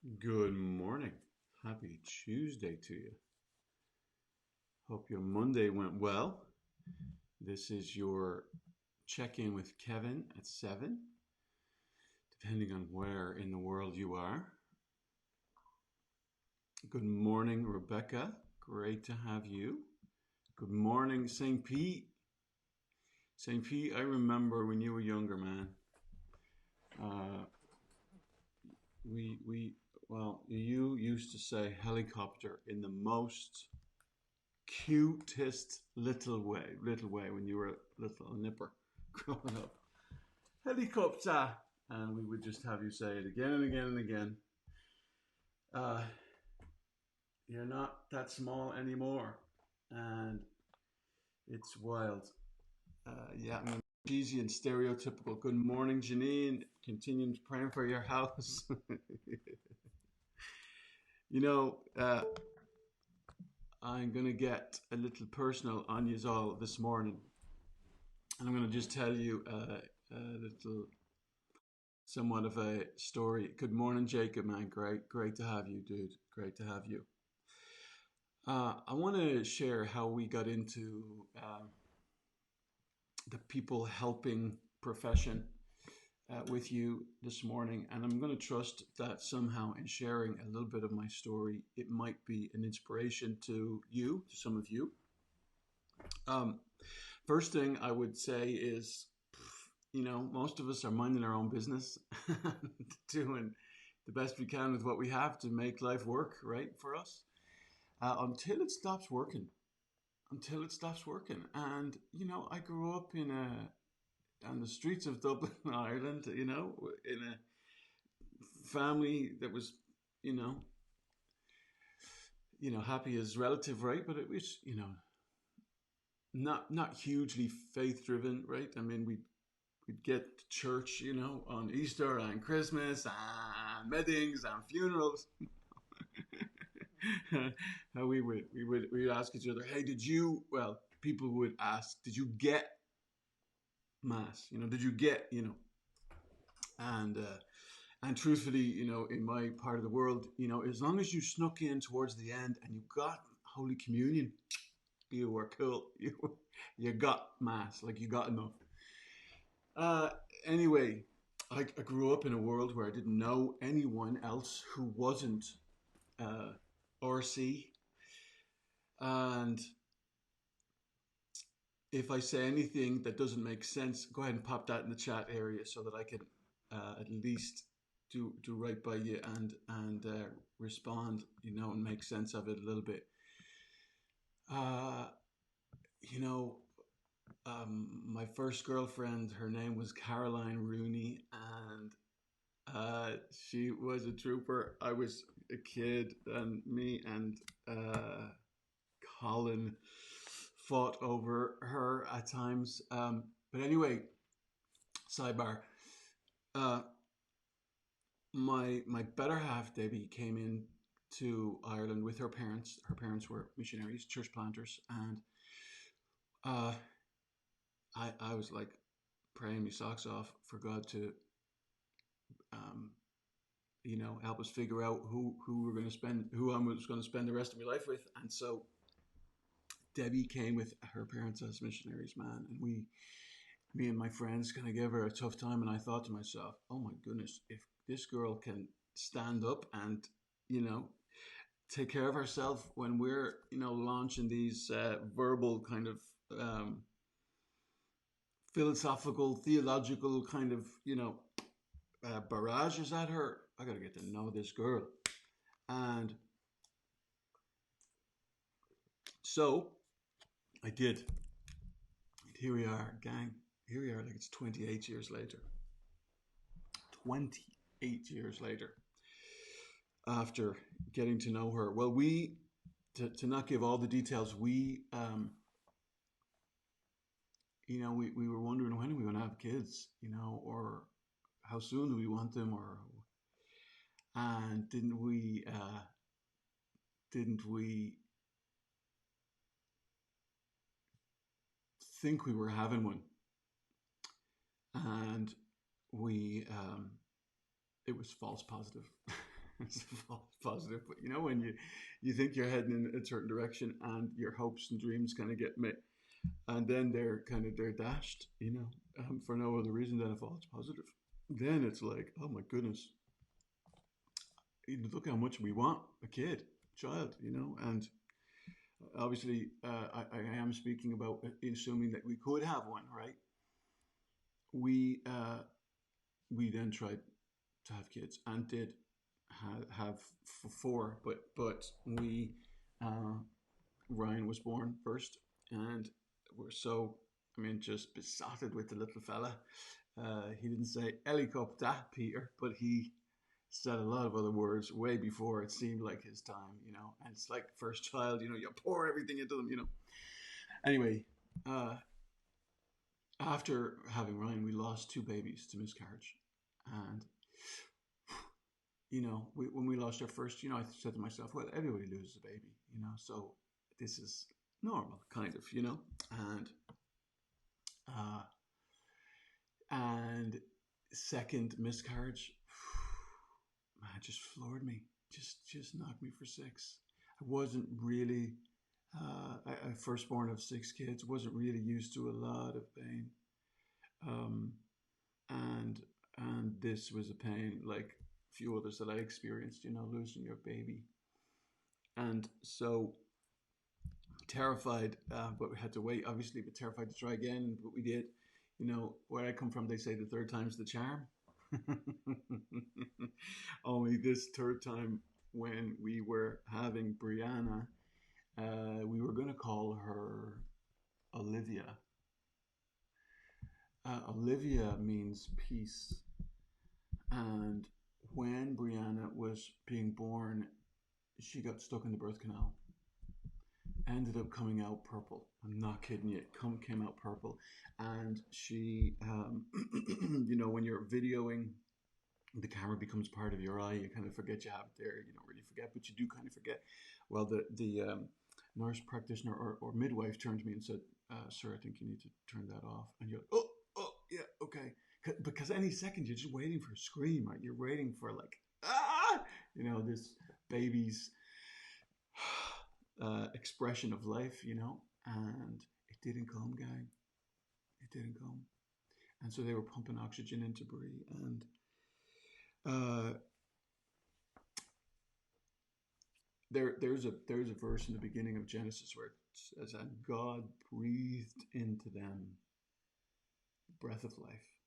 Good morning. Happy Tuesday to you. Hope your Monday went well. This is your check in with Kevin at 7, depending on where in the world you are. Good morning, Rebecca. Great to have you. Good morning, St. Pete. St. Pete, I remember when you were younger, man. Uh, you used to say helicopter in the most cutest little way when you were a little nipper growing up. Helicopter, and we would just have you say it again and again and again. Uh, you're not that small anymore, and it's wild. Yeah, I mean, cheesy and stereotypical. Good morning, Janine. Continuing praying for your house. you know, uh, I'm gonna get a little personal on you all this morning, and I'm gonna just tell you a little somewhat of a story. Good morning, Jacob, man. Great to have you, dude. Great to have you. I want to share how we got into the people helping profession with you this morning, and I'm going to trust that somehow in sharing a little bit of my story, it might be an inspiration to you, to some of you. Um, First thing I would say is, most of us are minding our own business, doing the best we can with what we have to make life work, right, for us, until it stops working. Until it stops working. And, I grew up on the streets of Dublin, Ireland, in a family that was, you know, happy is relative, right? But it was, not hugely faith driven, right? I mean, we'd get to church, on Easter and Christmas and weddings and funerals. We would ask each other, hey, people would ask, did you get mass? Did you get, and truthfully, in my part of the world, as long as you snuck in towards the end and you got Holy Communion, you were cool. You got mass, like you got enough. Uh, anyway, I grew up in a world where I didn't know anyone else who wasn't uh, RC. And if I say anything that doesn't make sense, go ahead and pop that in the chat area so that I can at least do right by you and respond, and make sense of it a little bit. Uh, you know, my first girlfriend, her name was Caroline Rooney, and she was a trooper. I was a kid, and me and Colin fought over her at times. But anyway, sidebar. Uh, my better half, Debbie, came in to Ireland with her parents. Her parents were missionaries, church planters, and uh, I was like praying my socks off for God to, um, help us figure out who I was going to spend the rest of my life with. And so Debbie came with her parents as missionaries, man, and me and my friends kind of gave her a tough time. And I thought to myself, oh my goodness, if this girl can stand up and, you know, take care of herself when we're, launching these verbal kind of philosophical, theological kind of, barrages at her, I got to get to know this girl. And so I did. And here we are, gang. Here we are, like it's 28 years later. 28 years later, after getting to know her. Well, to not give all the details, we were wondering when are we going to have kids, or how soon do we want them, and didn't we think we were having one, and we it was false positive. It's a false positive, but when you think you're heading in a certain direction and your hopes and dreams kind of get met, and then they're dashed, for no other reason than a false positive. Then it's like, oh my goodness, look how much we want a kid, child, and obviously, I am speaking about assuming that we could have one, right? We then tried to have kids and did have four, but we uh, Ryan was born first, and we're so, I mean, just besotted with the little fella. He didn't say helicopter, Peter, but he said a lot of other words way before it seemed like his time, And it's like first child, you pour everything into them. Anyway, uh, after having Ryan, we lost two babies to miscarriage, and when we lost our first, I said to myself, well, everybody loses a baby, so this is normal, kind of, and uh, and second miscarriage, man, just floored me, just knocked me for six. I wasn't really a firstborn of six kids, wasn't really used to a lot of pain, um, and this was a pain like a few others that I experienced, losing your baby, and so terrified, but we had to wait, obviously, but terrified to try again, but we did. Where I come from, they say the third time's the charm. Only this third time, when we were having Brianna, we were going to call her Olivia. Olivia means peace. And when Brianna was being born, she got stuck in the birth canal. Ended up coming out purple. I'm not kidding you. Came out purple. And she, when you're videoing, the camera becomes part of your eye. You kind of forget you have it there. You don't really forget, but you do kind of forget. Well, the nurse practitioner or midwife turned to me and said, "Sir, I think you need to turn that off." And you're like, "Oh, yeah, okay." Because any second you're just waiting for a scream, right? You're waiting for like, this baby's expression of life, and it didn't come, gang. It didn't come. And so they were pumping oxygen into Brie, and uh, there's a verse in the beginning of Genesis where it says, "And God breathed into them the breath of life."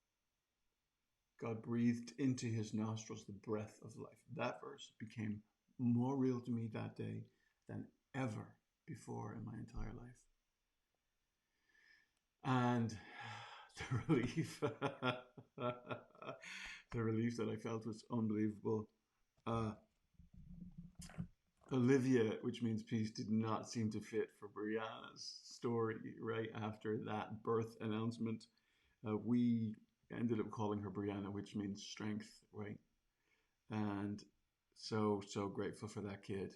God breathed into his nostrils the breath of life. That verse became more real to me that day than ever before in my entire life. And the relief, the relief that I felt was unbelievable. Olivia, which means peace, did not seem to fit for Brianna's story right after that birth announcement. We ended up calling her Brianna, which means strength, right? And so grateful for that kid.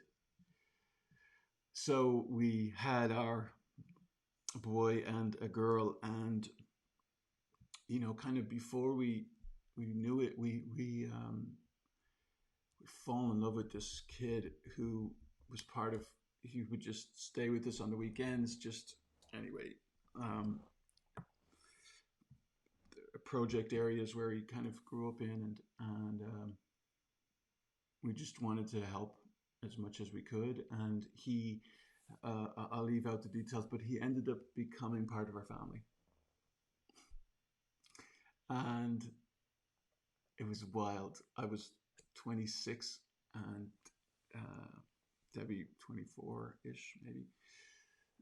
So we had our boy and a girl, and kind of before we knew it, we fall in love with this kid who was part of. He would just stay with us on the weekends. Just anyway, project areas where he kind of grew up in, and we just wanted to help as much as we could. And he, I'll leave out the details, but he ended up becoming part of our family, and it was wild. I was 26 and Debbie 24-ish maybe,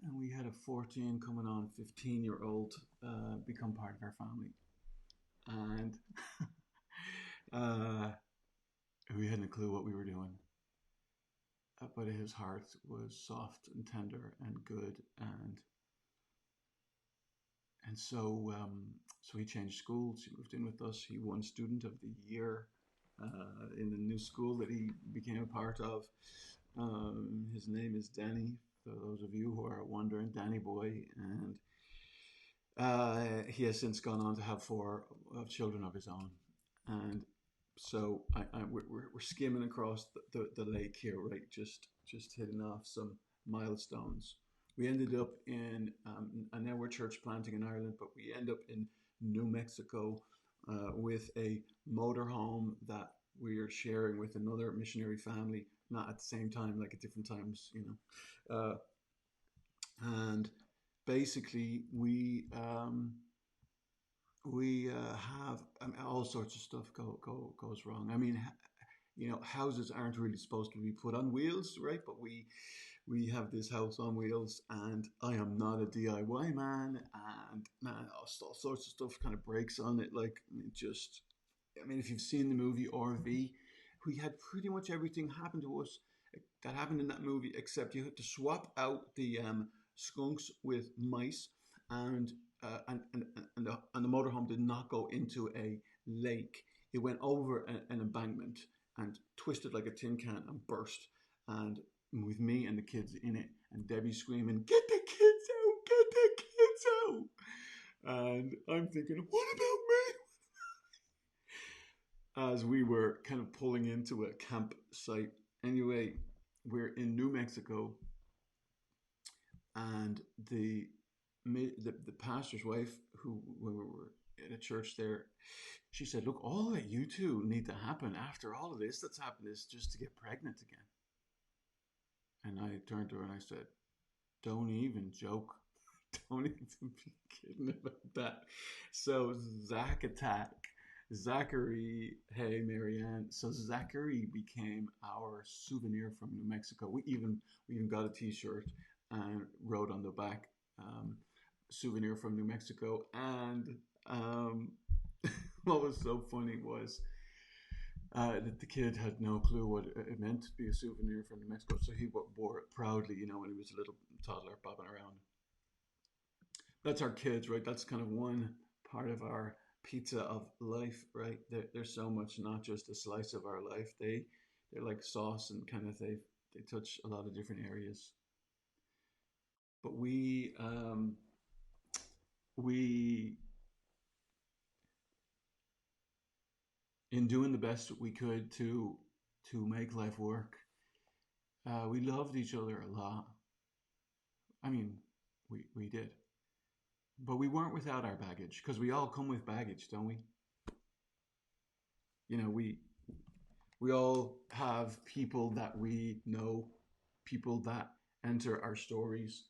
and we had a 14 coming on 15-year-old become part of our family, and we hadn't a clue what we were doing, but his heart was soft and tender and good, and so he changed schools. He moved in with us. He won Student of the Year in the new school that he became a part of. His name is Danny, for those of you who are wondering, Danny Boy, and he has since gone on to have 4 children of his own. And So we're skimming across the lake here, right? Just hitting off some milestones. We ended up in, and now we're church planting in Ireland, but we end up in New Mexico with a motorhome that we are sharing with another missionary family, not at the same time, like at different times, you know. And basically, we have, I mean, all sorts of stuff goes wrong. I mean, you know, houses aren't really supposed to be put on wheels, right? But we have this house on wheels, and I am not a DIY man, and man, all sorts of stuff kind of breaks on it. Like, I mean, just, I mean, if you've seen the movie RV, we had pretty much everything happen to us that happened in that movie, except you had to swap out the skunks with mice, and and the motorhome did not go into a lake. It went over an embankment and twisted like a tin can and burst. And with me and the kids in it, and Debbie screaming, "Get the kids out! Get the kids out!" And I'm thinking, what about me? As we were kind of pulling into a campsite. Anyway, we're in New Mexico, and the pastor's wife, who when we were in a church there, she said, "Look, all that you two need to happen after all of this that's happened is just to get pregnant again." And I turned to her and I said, "Don't even joke. Don't even be kidding about that." So Zachary, hey Marianne. So Zachary became our souvenir from New Mexico. We even got a T-shirt and wrote on the back, souvenir from New Mexico. And what was so funny was that the kid had no clue what it meant to be a souvenir from New Mexico, so he wore it proudly, you know, when he was a little toddler bobbing around. That's our kids, right? That's kind of one part of our pizza of life, right? They're so much not just a slice of our life. They're like sauce, and kind of they touch a lot of different areas. But we in doing the best we could to make life work, we loved each other a lot. I mean, we did, but we weren't without our baggage, because we all come with baggage, don't we? You know, we all have people that we know, people that enter our stories,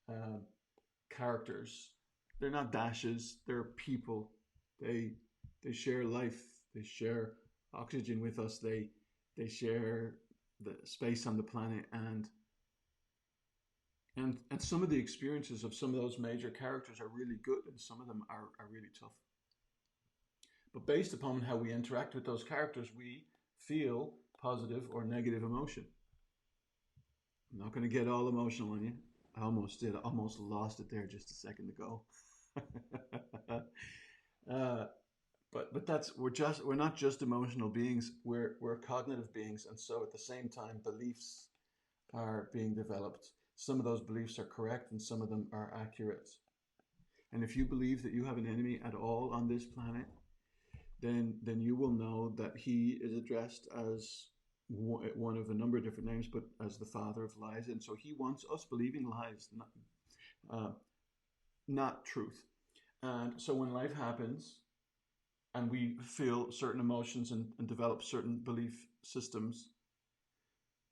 uh, characters. They're not dashes. They're people. They they share life. They share oxygen with us. They share the space on the planet, and some of the experiences of some of those major characters are really good, and some of them are really tough. But based upon how we interact with those characters, we feel positive or negative emotion. I'm not going to get all emotional on you. I almost did. I almost lost it there just a second ago. uh, but that's we're not just emotional beings. We're cognitive beings, and so at the same time, beliefs are being developed. Some of those beliefs are correct, and some of them are accurate. And if you believe that you have an enemy at all on this planet, then you will know that he is addressed as one of a number of different names, but as the father of lies. And so he wants us believing lies, uh, not truth. And so when life happens and we feel certain emotions and develop certain belief systems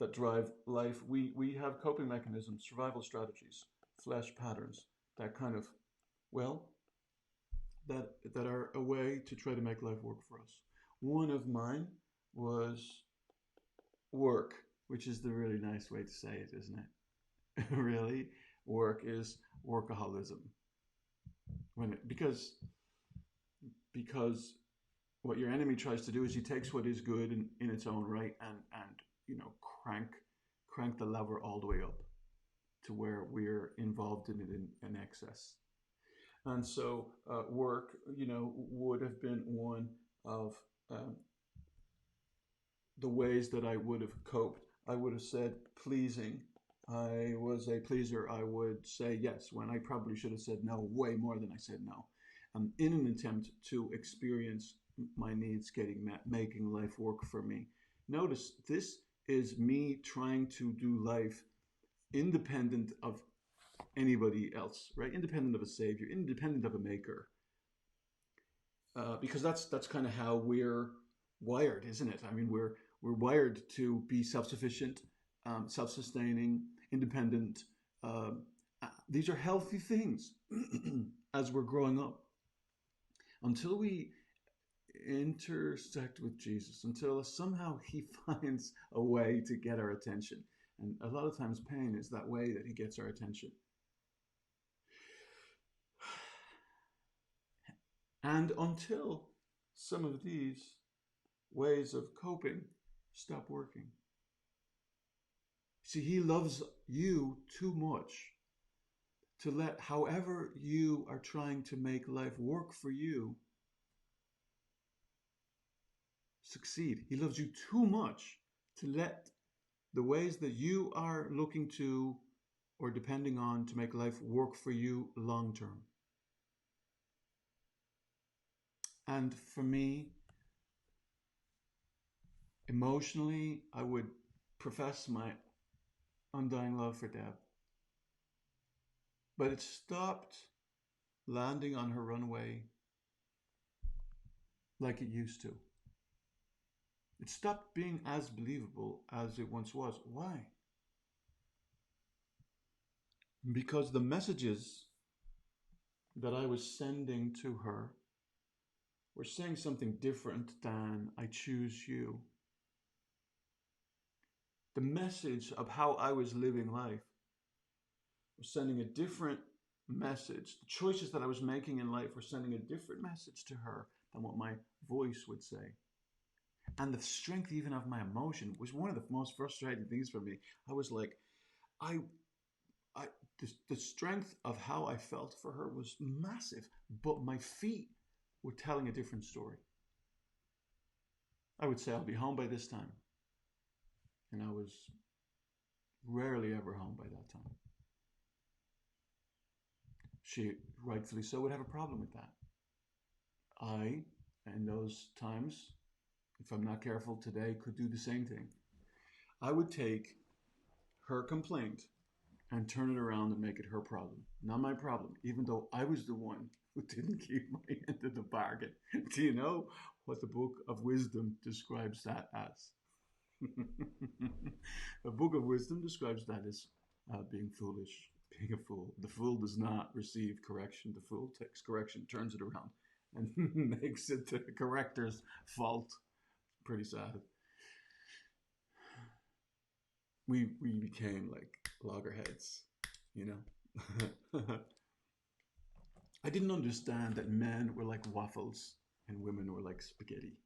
that drive life, we have coping mechanisms, survival strategies, flesh patterns that kind of, well, that are a way to try to make life work for us. One of mine was work, which is the really nice way to say it, isn't it? Really, work is workaholism. Because what your enemy tries to do is he takes what is good in its own right, and you know, crank the lever all the way up to where we're involved in it in excess. And so work, you know, would have been one of um, the ways that I would have coped. I would have said pleasing. I was a pleaser. I would say yes when I probably should have said no, way more than I said no, in an attempt to experience my needs getting met, making life work for me. Notice this is me trying to do life independent of anybody else, right? Independent of a savior, independent of a maker, because that's kind of how we're wired, isn't it? I mean, we're wired to be self-sufficient, self-sustaining, independent. These are healthy things as we're growing up. Until we intersect with Jesus, until somehow he finds a way to get our attention. And a lot of times pain is that way that he gets our attention. And until some of these ways of coping stop working. See, he loves you too much to let however you are trying to make life work for you succeed. He loves you too much to let the ways that you are looking to or depending on to make life work for you long term. And for me, emotionally, I would profess my undying love for Deb. But it stopped landing on her runway like it used to. It stopped being as believable as it once was. Why? Because the messages that I was sending to her were saying something different than I choose you. The message of how I was living life was sending a different message. The choices that I was making in life were sending a different message to her than what my voice would say. And the strength even of my emotion was one of the most frustrating things for me. I was like, the strength of how I felt for her was massive, but my feet were telling a different story. I would say I'll be home by this time. And I was rarely ever home by that time. She, rightfully so, would have a problem with that. I, in those times, if I'm not careful today, could do the same thing. I would take her complaint and turn it around and make it her problem, not my problem, even though I was the one who didn't keep my end of the bargain. Do you know what the Book of Wisdom describes that as? The Book of Wisdom describes that as being foolish, being a fool. The fool does not receive correction. The fool takes correction, turns it around, and makes it the corrector's fault. Pretty sad. We became like loggerheads, you know. I didn't understand that men were like waffles and women were like spaghetti.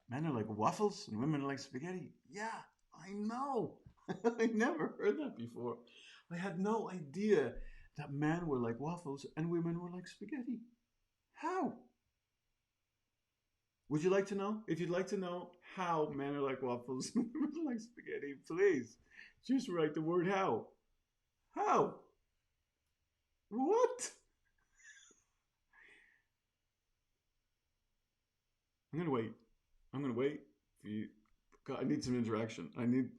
Men are like waffles and women are like spaghetti. Yeah, I know. I never heard that before. I had no idea that men were like waffles and women were like spaghetti. How? Would you like to know? If you'd like to know how men are like waffles and women are like spaghetti, please just write the word how. How? What? I'm gonna wait. I'm gonna wait for you. God, I need some interaction. I need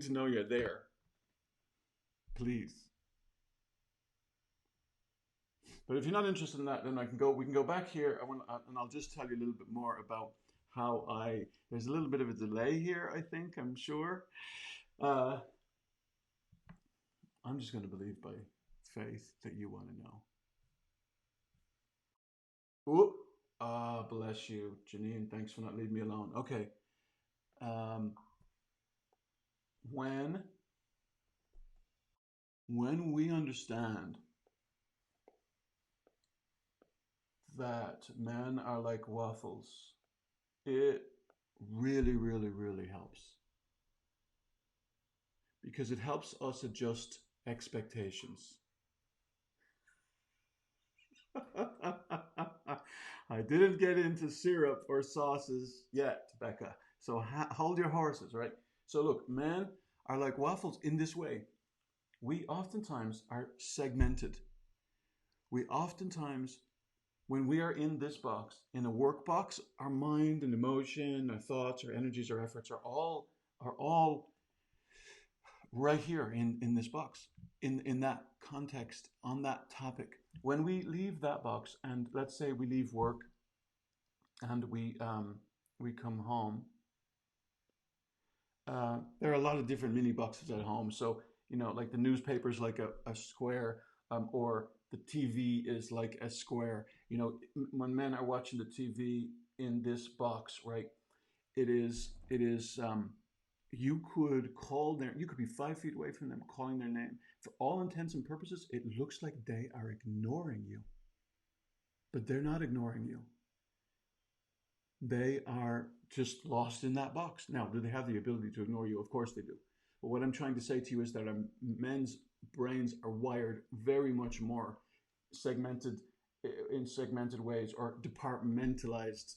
to know you're there. Please. But if you're not interested in that, then we can go back here and I'll just tell you a little bit more about how there's a little bit of a delay here, I think, I'm sure. I'm just going to believe by faith that you want to know. Whoop. Bless you, Janine. Thanks for not leaving me alone. Okay. When we understand that men are like waffles, it really, really, really helps. Because it helps us adjust expectations. I didn't get into syrup or sauces yet, Becca. So hold your horses, right? So look, men are like waffles in this way. We oftentimes are segmented. We oftentimes When we are in this box, in a work box, our mind and emotion, our thoughts, our energies, our efforts are all right here in this box, in that context, on that topic. When we leave that box, and let's say we leave work and we come home, there are a lot of different mini boxes at home. So, like the newspaper's like a square, or the TV is like a square. When men are watching the TV in this box, right? It is. You could be 5 feet away from them, calling their name. For all intents and purposes, it looks like they are ignoring you, but they're not ignoring you. They are just lost in that box. Now, do they have the ability to ignore you? Of course they do. But what I'm trying to say to you is that men's brains are wired very much more segmented in segmented ways, or compartmentalized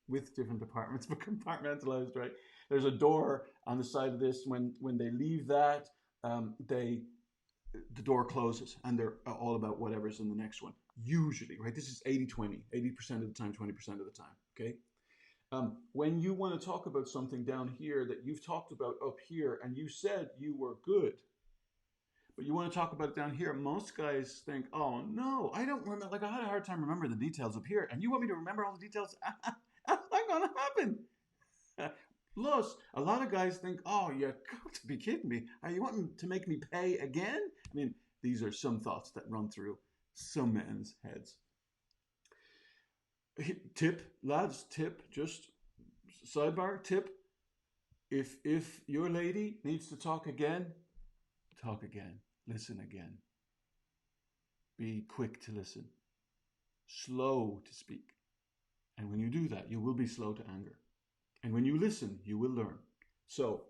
with different departments, but compartmentalized, right? There's a door on the side of this. When they leave that, the door closes and they're all about whatever's in the next one. Usually, right? This is 80-20, 80% of the time, 20% of the time, okay? When you want to talk about something down here that you've talked about up here and you said you were good, but you want to talk about it down here, most guys think, oh no, I don't remember, like I had a hard time remembering the details up here, and you want me to remember all the details? That's not going to happen. Plus, a lot of guys think, oh, you got to be kidding me. Are you wanting to make me pay again? I mean, these are some thoughts that run through some men's heads. Tip, lads, tip, just sidebar, tip. If your lady needs to talk again, listen again. Be quick to listen, slow to speak. And when you do that, you will be slow to anger. And when you listen, you will learn. So,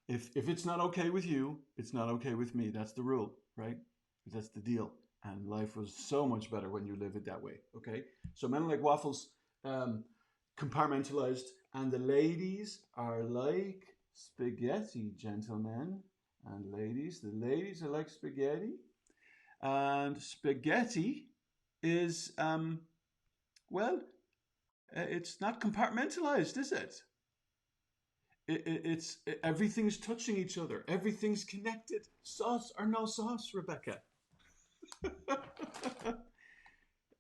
if it's not okay with you, it's not okay with me. That's the rule, right? That's the deal. And life was so much better when you live it that way, okay? So men like Waffles, compartmentalized, and the ladies are like spaghetti, gentlemen and ladies. The ladies are like spaghetti. And spaghetti is, it's not compartmentalized, is it? It's everything's touching each other. Everything's connected. Sauce or no sauce, Rebecca.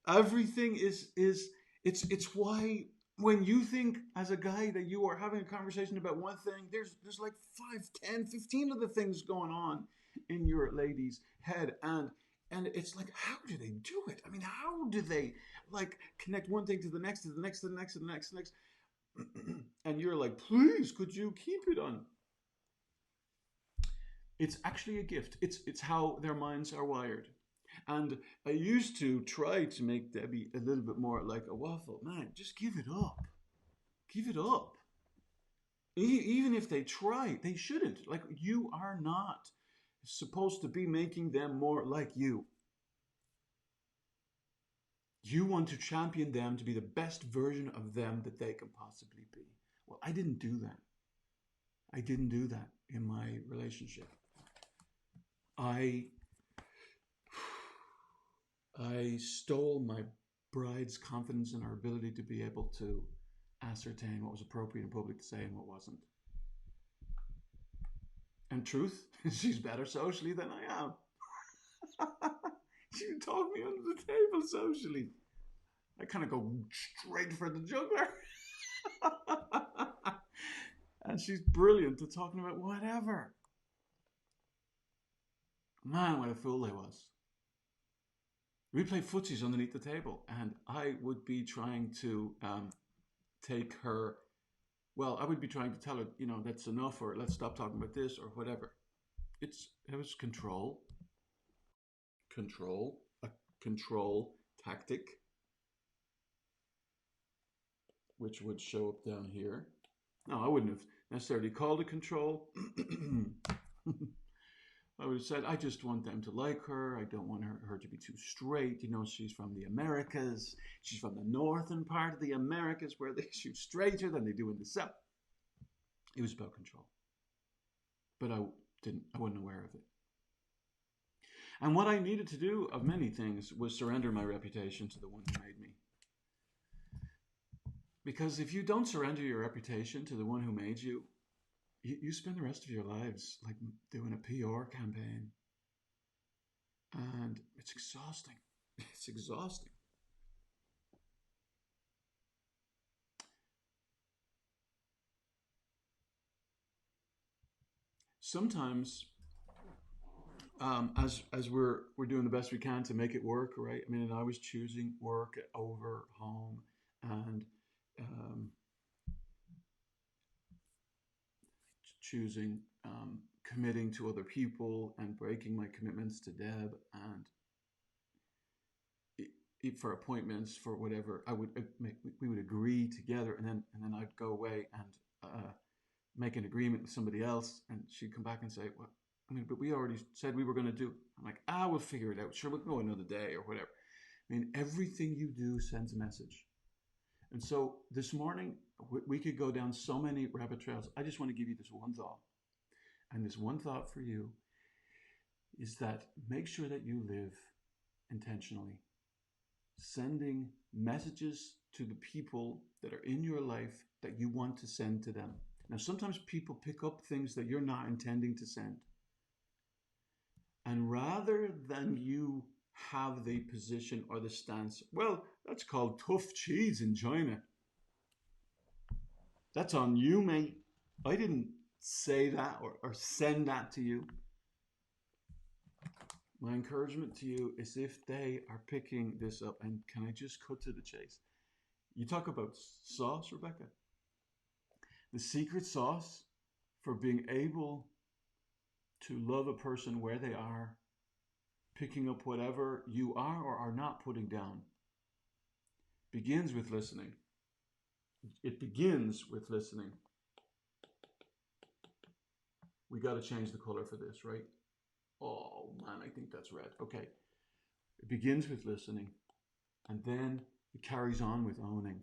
Everything is it's why when you think as a guy that you are having a conversation about one thing, there's like 5, 10, 15 other things going on in your lady's head, and it's like, how do they do it? I mean, how do they like connect one thing to the next, to the next, to the next, to the next, to the next? And you're like, please, could you keep it on? It's actually a gift. It's how their minds are wired. And I used to try to make Debbie a little bit more like a waffle. Man, just give it up. Give it up. Even if they try, they shouldn't. Like, you are not supposed to be making them more like you. You want to champion them to be the best version of them that they can possibly be. Well, I didn't do that. I didn't do that in my relationship. I stole my bride's confidence in her ability to be able to ascertain what was appropriate in public to say and what wasn't. And truth, she's better socially than I am. She talked me under the table socially. I kind of go straight for the jugular. And she's brilliant at talking about whatever. Man, what a fool I was. We played footsies underneath the table, and I would be trying to take her. Well, I would be trying to tell her, that's enough, or let's stop talking about this, or whatever. It was control, a control tactic, which would show up down here. No, I wouldn't have necessarily called it control. I would have said, I just want them to like her. I don't want her to be too straight. She's from the Americas. She's from the northern part of the Americas, where they shoot straighter than they do in the south. It was about control. But I wasn't aware of it. And what I needed to do, of many things, was surrender my reputation to the one who made me. Because if you don't surrender your reputation to the one who made you, you spend the rest of your lives like doing a PR campaign. And it's exhausting. It's exhausting. Sometimes, as we're doing the best we can to make it work, right? I mean, and I was choosing work over home, and um, choosing committing to other people and breaking my commitments to Deb, and for appointments for whatever I would we would agree together, and then I'd go away and make an agreement with somebody else, and she'd come back and say, "Well, I mean, but we already said we were going to do." I'm like, we'll figure it out. Sure, we'll go another day or whatever. I mean, everything you do sends a message. And so this morning, we could go down so many rabbit trails. I just want to give you this one thought. And this one thought for you is that make sure that you live intentionally, sending messages to the people that are in your life that you want to send to them. Now, sometimes people pick up things that you're not intending to send. And rather than you have the position or the stance, well, that's called tough cheese in China. That's on you, mate. I didn't say that or send that to you. My encouragement to you is if they are picking this up, and can I just cut to the chase? You talk about sauce, Rebecca. The secret sauce for being able to love a person where they are, picking up whatever you are or are not putting down, begins with listening. It begins with listening. We got to change the color for this, right? Oh man, I think that's red. Okay. It begins with listening, and then it carries on with owning.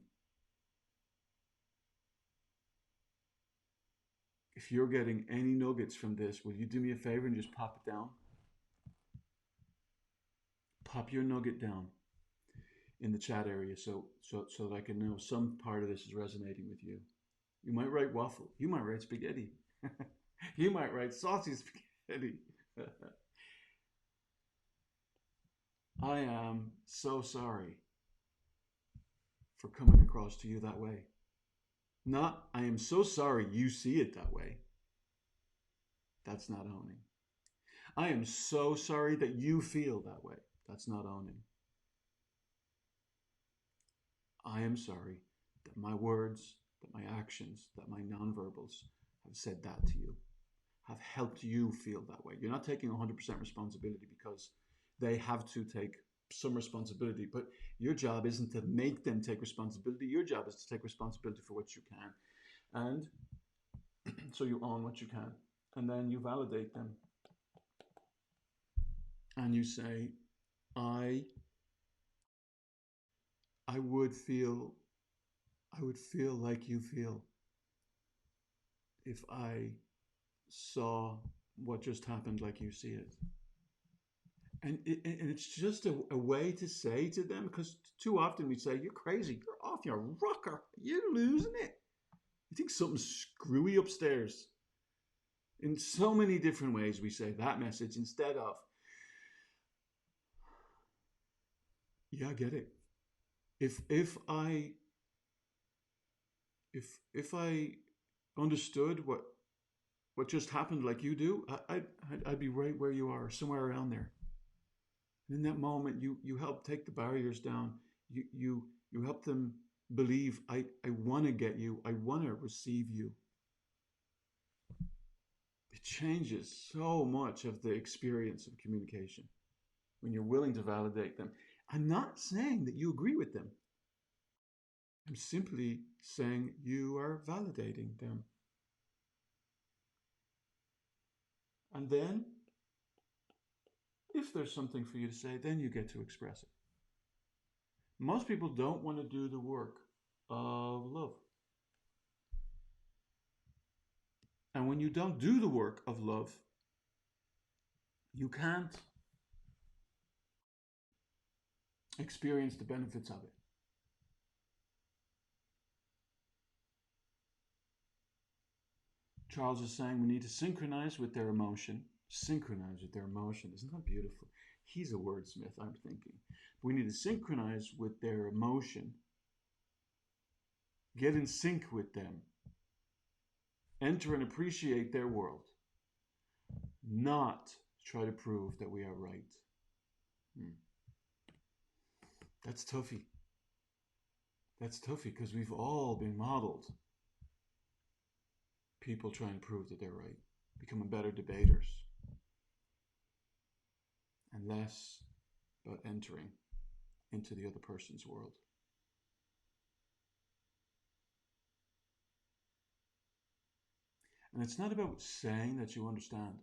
If you're getting any nuggets from this, will you do me a favor and just pop it down? Pop your nugget down in the chat area so that I can know some part of this is resonating with you. You might write waffle. You might write spaghetti. You might write saucy spaghetti. I am so sorry for coming across to you that way. Not, I am so sorry you see it that way. That's not owning. I am so sorry that you feel that way. That's not owning. I am sorry that my words, that my actions, that my nonverbals have said that to you, have helped you feel that way. You're not taking 100% responsibility because they have to take some responsibility, but your job isn't to make them take responsibility. Your job is to take responsibility for what you can. And so you own what you can. And then you validate them. And you say, I would feel like you feel if I saw what just happened like you see it. And it's just a way to say to them, because too often we say, you're crazy, you're off your rocker, you're losing it. You think something's screwy upstairs. In so many different ways we say that message instead of, yeah, I get it. If I understood what just happened like you do, I'd be right where you are, somewhere around there. And in that moment, you help take the barriers down. You help them believe, I want to get you. I want to receive you. It changes so much of the experience of communication when you're willing to validate them. I'm not saying that you agree with them. I'm simply saying you are validating them. And then, if there's something for you to say, then you get to express it. Most people don't want to do the work of love. And when you don't do the work of love, you can't experience the benefits of it. Charles is saying we need to synchronize with their emotion. Synchronize with their emotion. Isn't that beautiful? He's a wordsmith, I'm thinking. We need to synchronize with their emotion. Get in sync with them. Enter and appreciate their world. Not try to prove that we are right. That's toughy. That's toughy because we've all been modeled. People try and prove that they're right, becoming better debaters, and less about entering into the other person's world. And it's not about saying that you understand.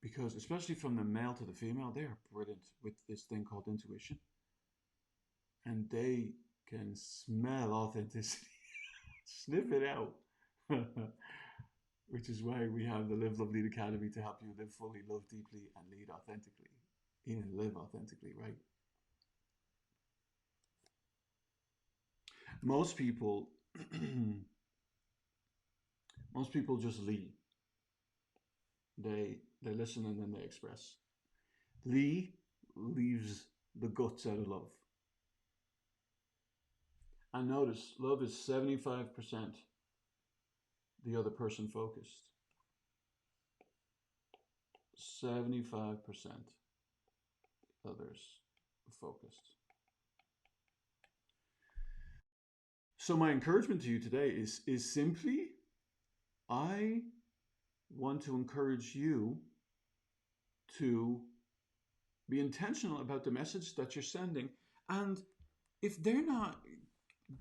Because especially from the male to the female, they are brilliant with this thing called intuition. And they can smell authenticity, sniff it out. Which is why we have the Live, Love, Lead Academy to help you live fully, love deeply, and lead authentically. Even live authentically, right? Most people just lead. They listen and then they express. Lee leaves the guts out of love. And notice, love is 75% the other person focused. 75% others focused. So my encouragement to you today is simply, I want to encourage you to be intentional about the message that you're sending. And if they're not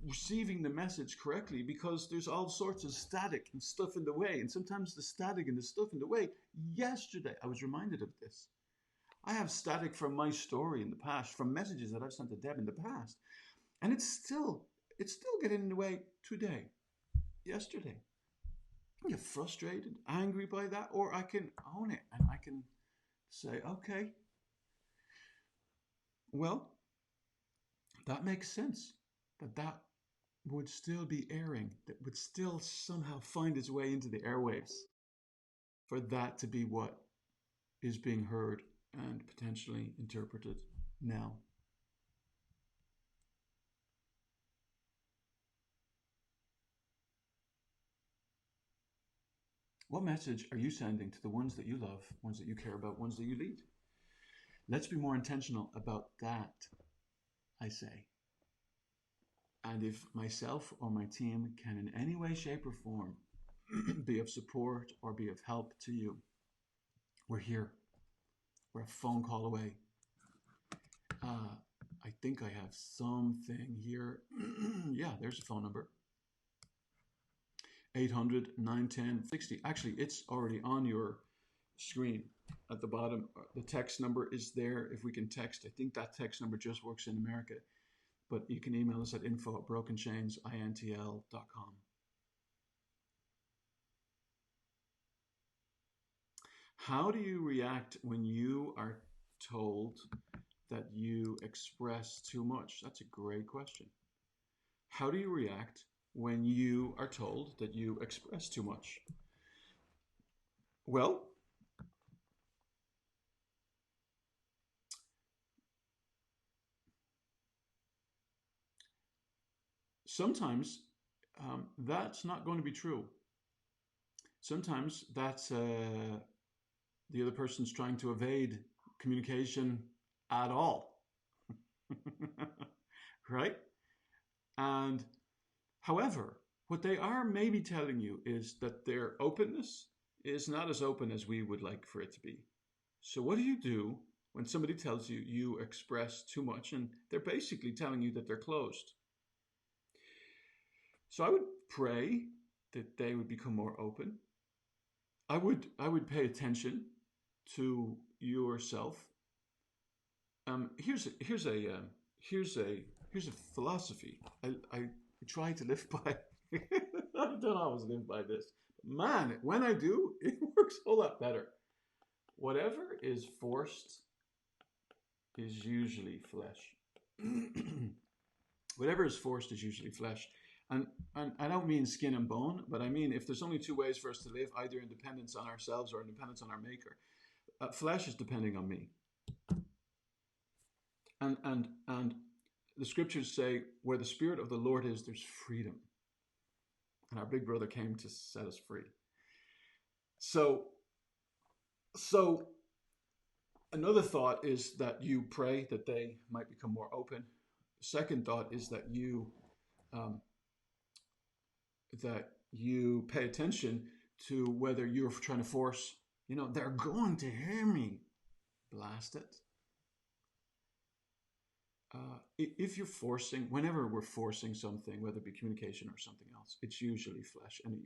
receiving the message correctly, because there's all sorts of static and stuff in the way, and sometimes the static and the stuff in the way. Yesterday, I was reminded of this. I have static from my story in the past, from messages that I've sent to Deb in the past, and it's still getting in the way today, yesterday. I get frustrated, angry by that, or I can own it and I can say, okay, well, that makes sense. That would still be airing, that would still somehow find its way into the airwaves for that to be what is being heard and potentially interpreted now. What message are you sending to the ones that you love, ones that you care about, ones that you lead? Let's be more intentional about that, I say. And if myself or my team can in any way, shape, or form be of support or be of help to you, we're here. We're a phone call away. I think I have something here. Yeah, there's a phone number. 800-910-60. Actually, it's already on your screen at the bottom. The text number is there. If we can text, I think that text number just works in America. But you can email us at info@brokenchainsintl.com. How do you react when you are told that you express too much? That's a great question. How do you react when you are told that you express too much? Well, sometimes that's not going to be true. Sometimes that's the other person's trying to evade communication at all. Right? And however, what they are maybe telling you is that their openness is not as open as we would like for it to be. So what do you do when somebody tells you you express too much and they're basically telling you that they're closed? So I would pray that they would become more open. I would pay attention to yourself. Here's a philosophy I try to live by. I don't always live by this. Man, when I do, it works a whole lot better. Whatever is forced is usually flesh. Whatever is forced is usually flesh. And I don't mean skin and bone, but I mean if there's only two ways for us to live, either in dependence on ourselves or in dependence on our Maker. Flesh is depending on me. And the scriptures say, where the Spirit of the Lord is, there's freedom. And our big brother came to set us free. So another thought is that you pray that they might become more open. The second thought is that you pay attention to whether you're trying to force, they're going to hear me. Blast it. If you're forcing, whenever we're forcing something, whether it be communication or something else, it's usually flesh, and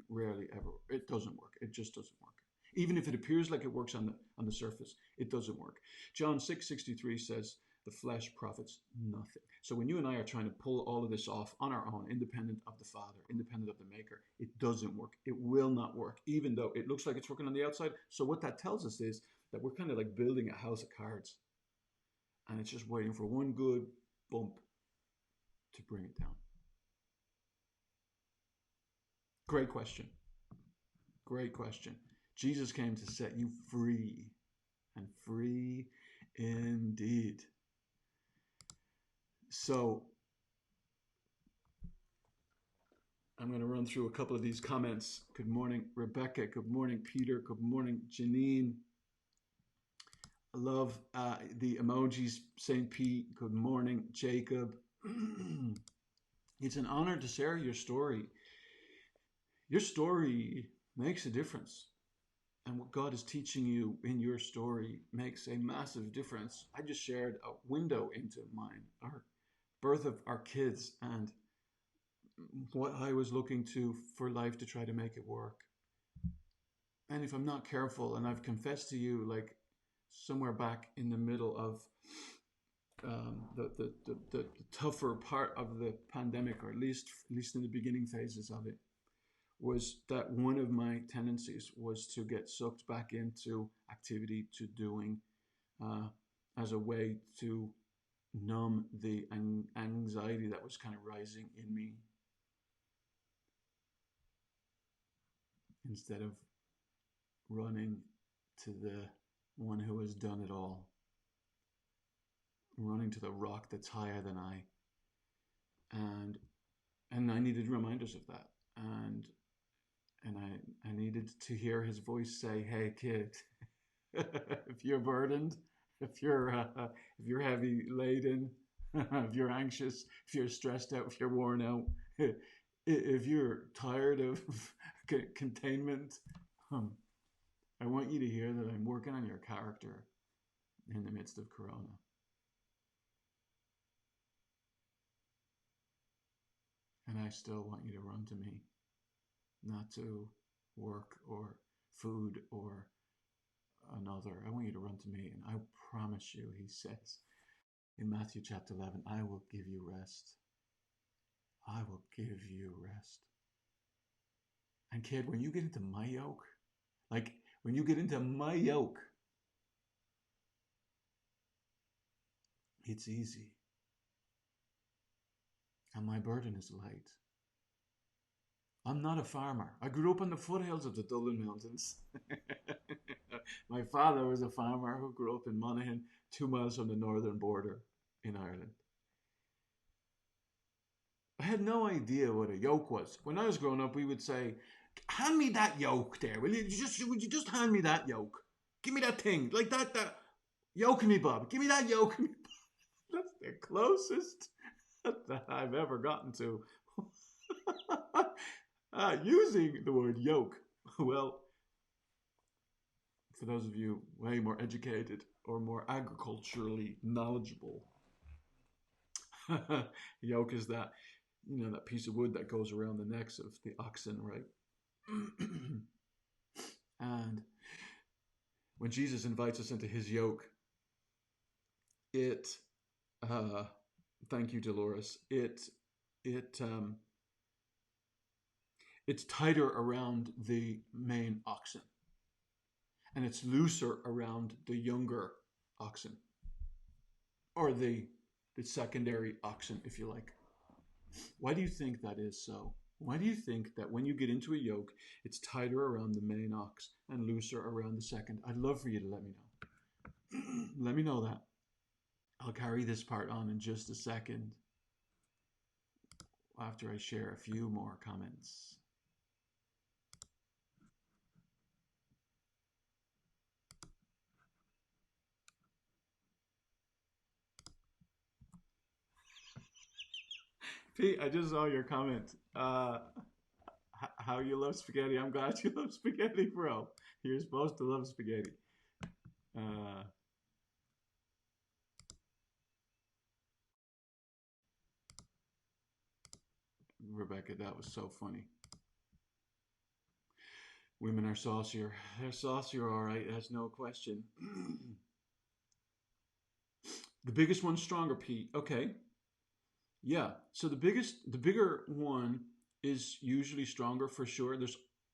it doesn't work. It just doesn't work. Even if it appears like it works on the surface, it doesn't work. John 6:63 says, the flesh profits nothing. So when you and I are trying to pull all of this off on our own, independent of the Father, independent of the Maker, it doesn't work. It will not work, even though it looks like it's working on the outside. So what that tells us is that we're kind of like building a house of cards, and it's just waiting for one good bump to bring it down. Great question. Great question. Jesus came to set you free, and free indeed. So I'm going to run through a couple of these comments. Good morning, Rebecca. Good morning, Peter. Good morning, Janine. I love the emojis. St. Pete. Good morning, Jacob. It's an honor to share your story. Your story makes a difference. And what God is teaching you in your story makes a massive difference. I just shared a window into our birth of our kids and what I was looking to for life to try to make it work. And if I'm not careful, and I've confessed to you, like somewhere back in the middle of the tougher part of the pandemic, or at least in the beginning phases of it, was that one of my tendencies was to get sucked back into activity, to doing, as a way to numb the anxiety that was kind of rising in me, instead of running to the one who has done it all, running to the rock that's higher than I. And I needed reminders of that. And I needed to hear his voice say, hey, kid, if you're burdened, if you're heavy laden, if you're anxious, if you're stressed out, if you're worn out, if you're tired of containment, I want you to hear that I'm working on your character in the midst of Corona. And I still want you to run to me, not to work or food or another. I want you to run to me, and I promise you, he says in Matthew chapter 11, I will give you rest. I will give you rest. And kid, when you get into my yoke, it's easy. And my burden is light. I'm not a farmer. I grew up in the foothills of the Dublin Mountains. My father was a farmer who grew up in Monaghan, 2 miles from the northern border in Ireland. I had no idea what a yoke was. When I was growing up, we would say, hand me that yoke there. Would you just hand me that yoke? Give me that thing. Like that yoke me, Bob. Give me that yoke me. That's the closest that I've ever gotten to using the word yoke. Well, for those of you way more educated or more agriculturally knowledgeable, yoke is that, that piece of wood that goes around the necks of the oxen, right? And when Jesus invites us into his yoke, thank you, Dolores, it's tighter around the main oxen. and it's looser around the younger oxen, or the secondary oxen, if you like. Why do you think that is so? Why do you think that when you get into a yoke, it's tighter around the main ox and looser around the second? I'd love for you to let me know. Let me know that. I'll carry this part on in just a second after I share a few more comments. Pete, I just saw your comment. How you love spaghetti. I'm glad you love spaghetti, bro. You're supposed to love spaghetti. Uh, Rebecca, that was so funny. Women are saucier. They're saucier, all right. That's no question. The biggest one's stronger, Pete. Okay. Yeah. So the bigger one is usually stronger for sure.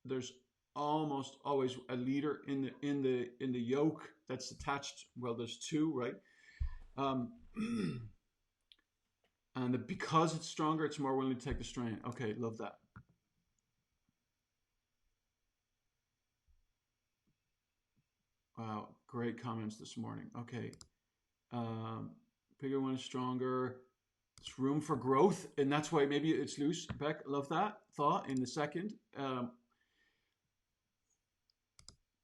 There's almost always a leader in the yoke that's attached. Well, there's two, right? Um, and because it's stronger, it's more willing to take the strain. Okay, love that. Wow, great comments this morning. Okay, um, bigger one is stronger. It's room for growth, and that's why maybe it's loose. Beck, love that thought in the second.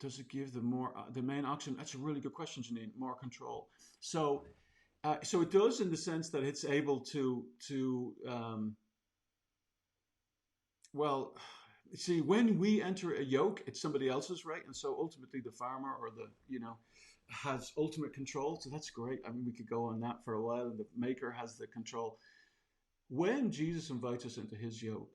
Does it give the main oxen? That's a really good question, Janine. More control. So, so it does in the sense that it's able to well, see, when we enter a yoke, it's somebody else's, right? And so ultimately, the farmer or the has ultimate control. So that's great. I mean, we could go on that for a while. And the maker has the control. When Jesus invites us into his yoke,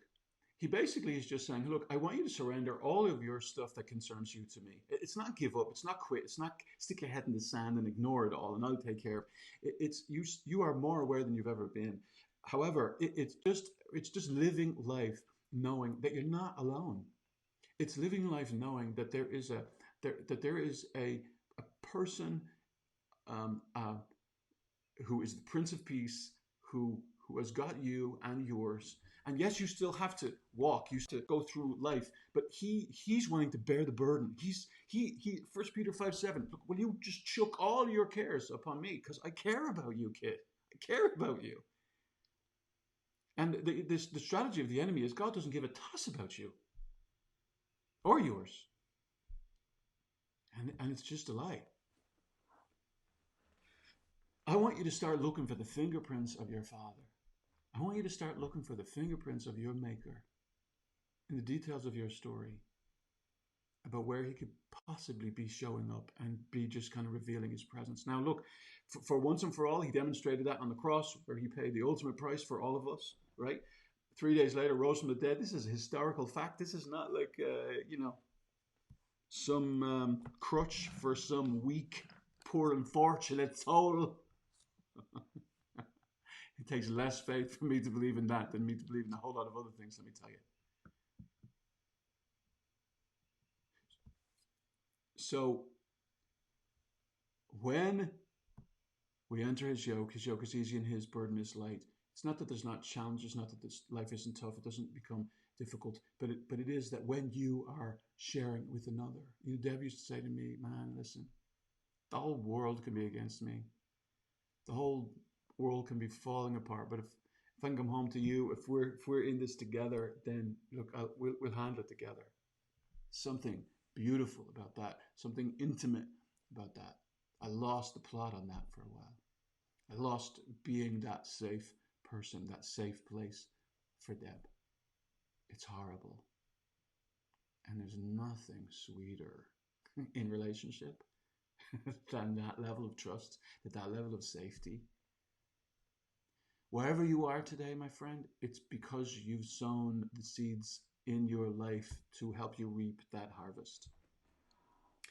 he basically is just saying, look, I want you to surrender all of your stuff that concerns you to me. It's not give up. It's not quit. It's not stick your head in the sand and ignore it all and I'll take care of it. It's you are more aware than you've ever been. However, it's just living life knowing that you're not alone. It's living life knowing that there is a person um, uh, who is the Prince of Peace, who has got you and yours. And yes, you still have to walk, you still go through life, but he's willing to bear the burden. He 1 Peter 5:7. Look, will you just chuck all your cares upon me? Because I care about you, kid. I care about you. And the strategy of the enemy is God doesn't give a toss about you or yours. And it's just a lie. I want you to start looking for the fingerprints of your Father. I want you to start looking for the fingerprints of your Maker in the details of your story about where he could possibly be showing up and be just kind of revealing his presence. Now, look, for once and for all, he demonstrated that on the cross where he paid the ultimate price for all of us, right? 3 days later, rose from the dead. This is a historical fact. This is not like, some crutch for some weak, poor, unfortunate soul. It takes less faith for me to believe in that than me to believe in a whole lot of other things, let me tell you. So, when we enter his yoke is easy and his burden is light. It's not that there's not challenges, not that this life isn't tough, it doesn't become difficult, but it is that when you are sharing with another. Deb used to say to me, man, listen, the whole world can be against me. The whole world can be falling apart, but if I can come home to you, if we're in this together, then look, we'll handle it together. Something beautiful about that, something intimate about that. I lost the plot on that for a while. I lost being that safe person, that safe place for Deb. It's horrible. And there's nothing sweeter in relationship than that level of trust, that level of safety. Wherever you are today, my friend, it's because you've sown the seeds in your life to help you reap that harvest.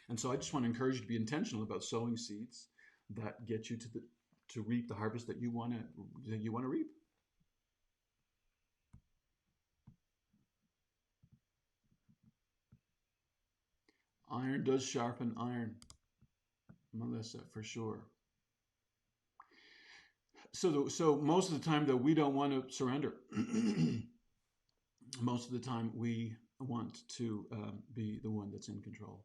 And so I just want to encourage you to be intentional about sowing seeds that get you to reap the harvest that you want to reap. Iron does sharpen iron, Melissa, for sure. So most of the time, though, we don't want to surrender. Most of the time, we want to be the one that's in control.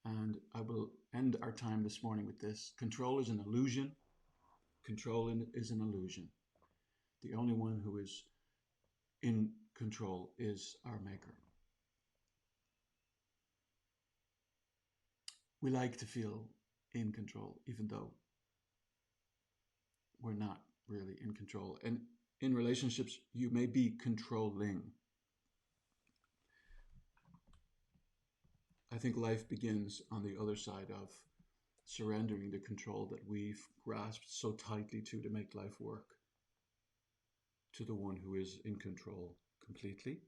And I will end our time this morning with this. Control is an illusion. Control is an illusion. The only one who is in control is our Maker. We like to feel in control, even though we're not really in control. And in relationships, you may be controlling. I think life begins on the other side of surrendering the control that we've grasped so tightly to make life work, to the one who is in control completely.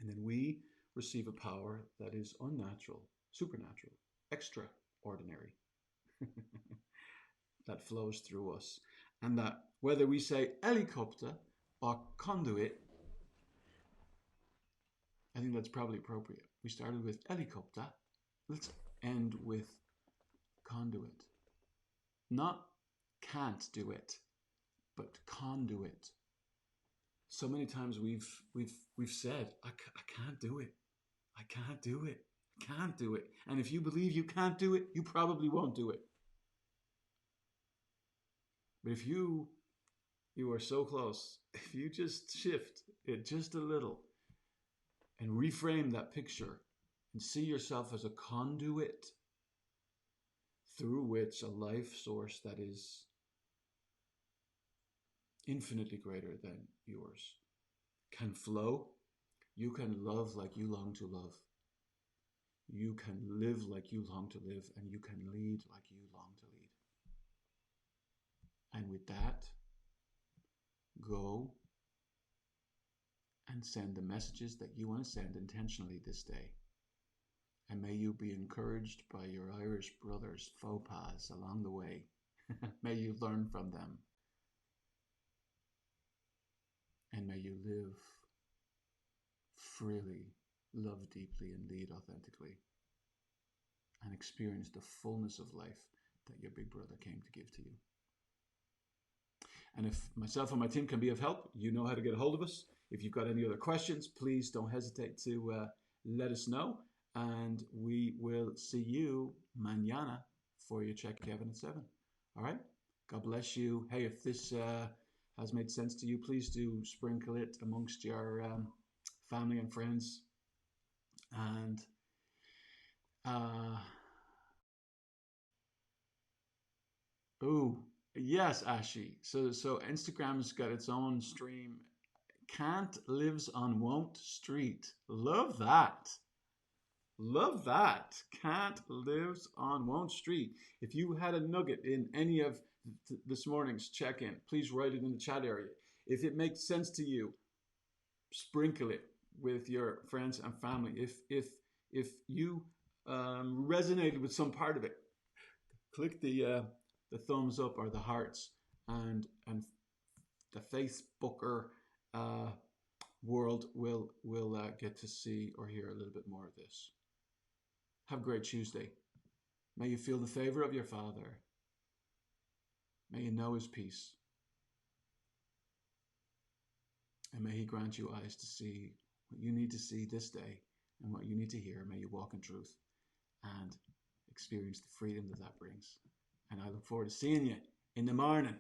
And then we receive a power that is unnatural, supernatural, extraordinary, that flows through us. And that whether we say helicopter or conduit, I think that's probably appropriate. We started with helicopter. Let's end with conduit. Not can't do it, but conduit. So many times we've said, I can't do it. I can't do it. I can't do it. And if you believe you can't do it, you probably won't do it. But if you are so close, if you just shift it just a little and reframe that picture and see yourself as a conduit through which a life source that is infinitely greater than yours can flow, you can love like you long to love. You can live like you long to live, and you can lead like you long to lead. And with that, go and send the messages that you want to send intentionally this day. And may you be encouraged by your Irish brothers' faux pas along the way. May you learn from them. And may you live freely, love deeply, and lead authentically. And experience the fullness of life that your big brother came to give to you. And if myself and my team can be of help, you know how to get a hold of us. If you've got any other questions, please don't hesitate to let us know. And we will see you mañana for your Check Kevin at 7. All right? God bless you. Hey, if this has made sense to you, please do sprinkle it amongst your family and friends. And oh, yes, Ashi. So Instagram's got its own stream. Can't lives on Won't Street. Love that. Love that. Can't lives on Won't Street. If you had a nugget in any of this morning's check-in, please write it in the chat area. If it makes sense to you, sprinkle it with your friends and family. If you resonated with some part of it, click the thumbs up or the hearts, and the Facebooker world will get to see or hear a little bit more of this. Have a great Tuesday. May you feel the favor of your Father. May you know His peace. And may He grant you eyes to see what you need to see this day and what you need to hear. May you walk in truth and experience the freedom that brings. And I look forward to seeing you in the morning.